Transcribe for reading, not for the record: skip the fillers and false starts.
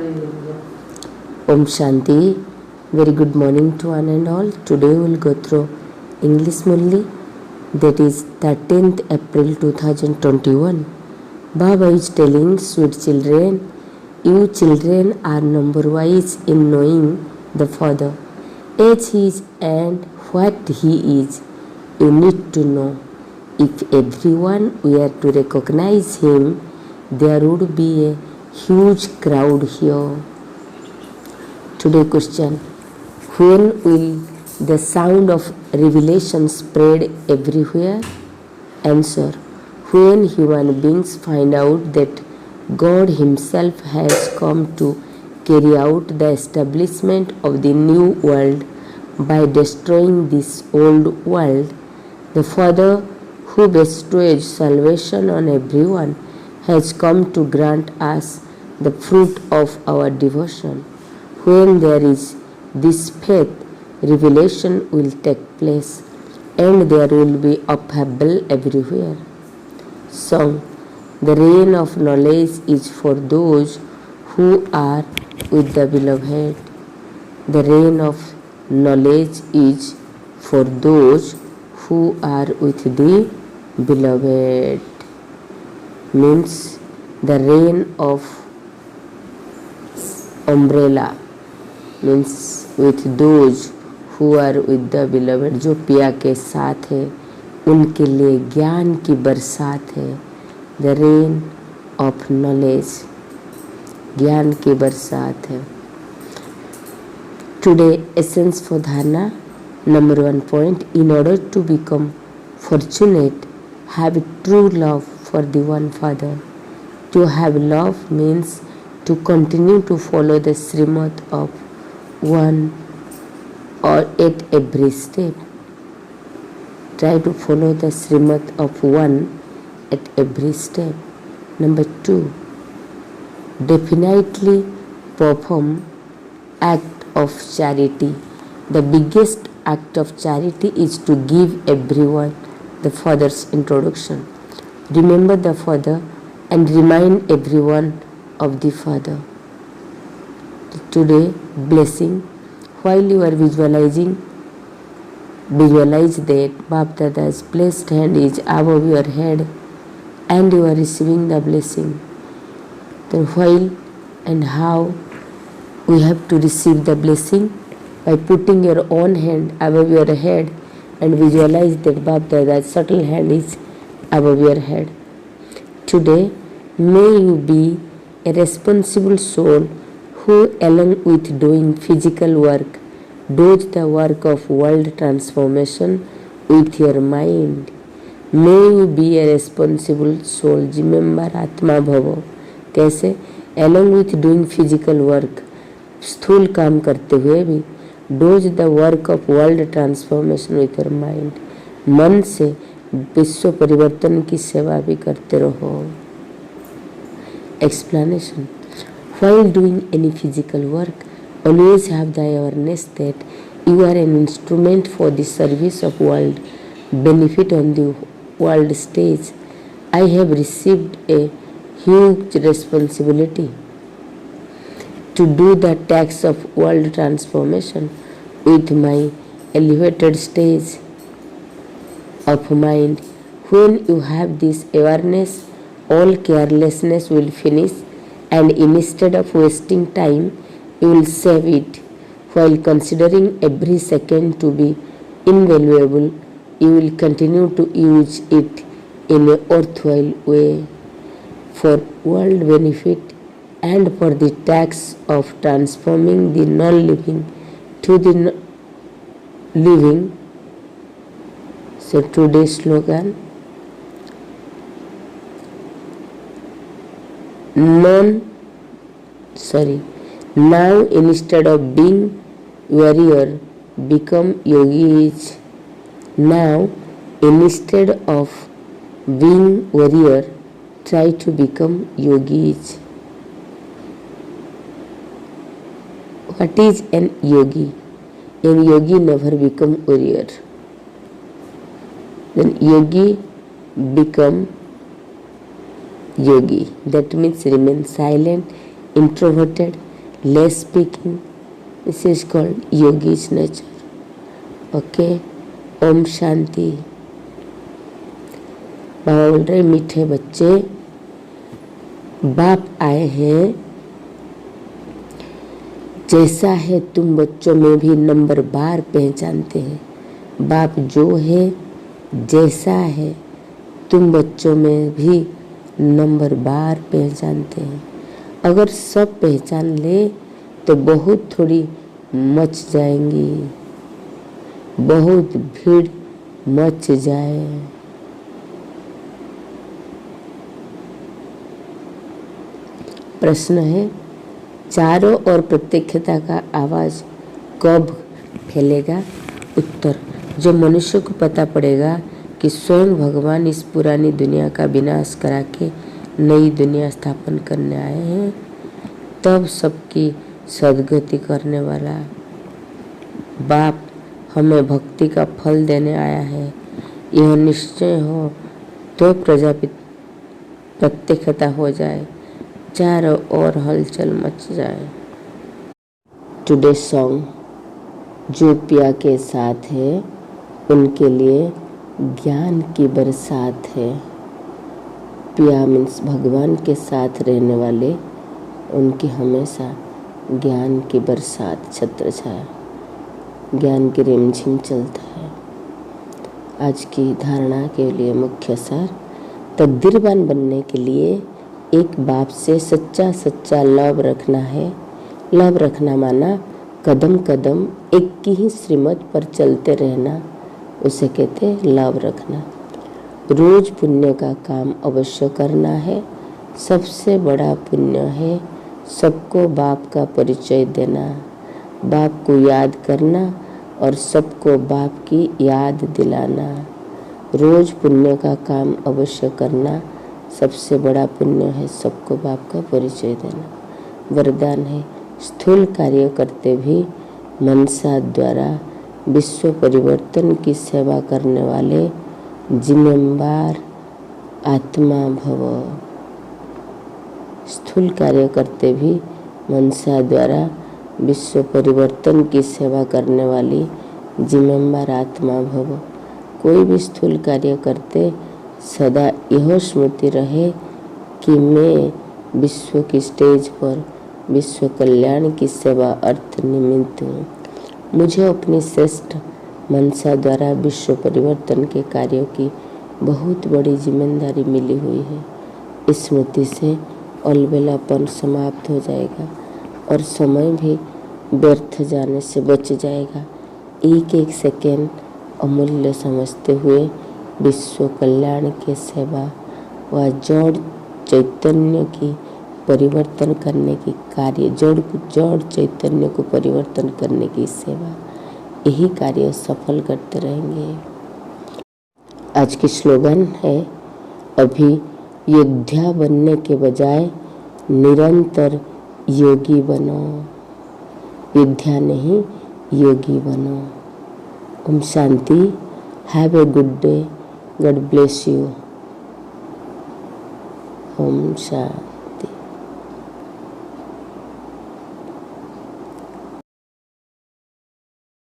Om Shanti. Very good morning to one and all. Today we will go through English Murli, that is 13th April 2021. Baba is telling sweet children, you children are number wise in knowing the Father, as He is and what He is. You need to know. If everyone were to recognize Him, there would be a huge crowd here. Today question: when will the sound of revelation spread everywhere? Answer: when human beings find out that God Himself has come to carry out the establishment of the new world by destroying this old world. The Father, who bestows salvation on everyone, has come to grant us the fruit of our devotion. When there is this faith, revelation will take place and there will be upheaval everywhere. Song: the rain of knowledge is for those who are with the Beloved. The rain of knowledge is for those who are with the Beloved. Means the rain of umbrella means with those who are with the Beloved. जो पिया के साथ है उनके लिए ज्ञान की बरसात है. The rain of knowledge, ज्ञान की बरसात है. Today essence for dharana. Number 1 point: in order to become fortunate, have true love for the one Father. To have love means to continue to follow the Srimad of one or at every step. Try to follow the Srimad of one at every step. Number 2, definitely perform act of charity. The biggest act of charity is to give everyone the Father's introduction. Remember the Father and remind everyone of the Father. Today, blessing. While you are visualize that Bap Dada's blessed hand is above your head and you are receiving the blessing. Then while and how we have to receive the blessing? By putting your own hand above your head and visualize that Bap Dada's subtle hand is above your head. Today, may you be a responsible soul who, along with doing physical work, does the work of world transformation with your mind. May you be a responsible soul. Remember Atma Bhavo. कैसे? Along with doing physical work, स्थूल काम करते हुए भी does the work of world transformation with your mind. मन से विश्व परिवर्तन की सेवा भी करते रहो. Explanation: while doing any physical work, always have the awareness that you are an instrument for the service of world benefit on the world stage. I have received a huge responsibility to do the task of world transformation with my elevated stage of mind. When you have this awareness, all carelessness will finish, and instead of wasting time, you will save it. While considering every second to be invaluable, you will continue to use it in a worthwhile way for world benefit and for the task of transforming the non-living to the living. So today's slogan: now instead of being warrior, become yogis. Now instead of being warrior, try to become yogis. What is an yogi? An yogi never become warrior. Then yogi become yogi. That means remain silent, introverted, less speaking. This is called yogi's nature. Okay, Om Shanti. बाबा बोल रहे मीठे बच्चे, बाप आए हैं, जैसा है तुम बच्चों में भी नंबर बार पहचानते हैं। बाप जो है जैसा है तुम बच्चों में भी नंबर बार पहचानते हैं। अगर सब पहचान ले तो बहुत थोड़ी मच जाएंगी, बहुत भीड़ मच जाए। प्रश्न है, चारों ओर प्रत्यक्षता का आवाज कब फैलेगा? उत्तर, जो मनुष्य को पता पड़ेगा कि स्वयं भगवान इस पुरानी दुनिया का विनाश करा के नई दुनिया स्थापन करने आए हैं, तब सबकी सद्गति करने वाला बाप हमें भक्ति का फल देने आया है, यह निश्चय हो तो प्रत्यक्षता हो जाए, चारों ओर हलचल मच जाए। टुडे सॉन्ग, जो पिया के साथ है उनके लिए ज्ञान की बरसात है। पिया मीन्स भगवान के साथ रहने वाले, उनकी हमेशा ज्ञान की बरसात छत्र छाया, ज्ञान की रिमझिम चलता है। आज की धारणा के लिए मुख्य सार, तकदीरवान बनने के लिए एक बाप से सच्चा सच्चा लव रखना है। लव रखना माना कदम कदम एक की ही श्रीमत पर चलते रहना, उसे कहते हैं लव रखना। रोज पुण्य का काम अवश्य करना है। सबसे बड़ा पुण्य है सबको बाप का परिचय देना, बाप को याद करना और सबको बाप की याद दिलाना। रोज पुण्य का काम अवश्य करना, सबसे बड़ा पुण्य है सबको बाप का परिचय देना। वरदान है, स्थूल कार्य करते भी मनसा द्वारा विश्व परिवर्तन की सेवा करने वाले जिम्मेदार आत्मा भव। स्थूल कार्य करते भी मनसा द्वारा विश्व परिवर्तन की सेवा करने वाली जिम्मेदार आत्मा भव। कोई भी स्थूल कार्य करते सदा यह स्मृति रहे कि मैं विश्व की स्टेज पर विश्व कल्याण की सेवा अर्थ निमित्त हूँ। मुझे अपनी श्रेष्ठ मनसा द्वारा विश्व परिवर्तन के कार्यों की बहुत बड़ी जिम्मेदारी मिली हुई है। इस स्मृति से अलबेलापन समाप्त हो जाएगा और समय भी व्यर्थ जाने से बच जाएगा। एक एक सेकेंड अमूल्य समझते हुए विश्व कल्याण के सेवा व जड़ चैतन्य की परिवर्तन करने की कार्य, जड़ चैतन्य को परिवर्तन करने की सेवा, यही कार्य सफल करते रहेंगे। आज की स्लोगन है, अभी योद्धा बनने के बजाय निरंतर योगी बनो। योद्धा नहीं, योगी बनो। ओम शांति। Have a good day. God bless you. ओम शांति।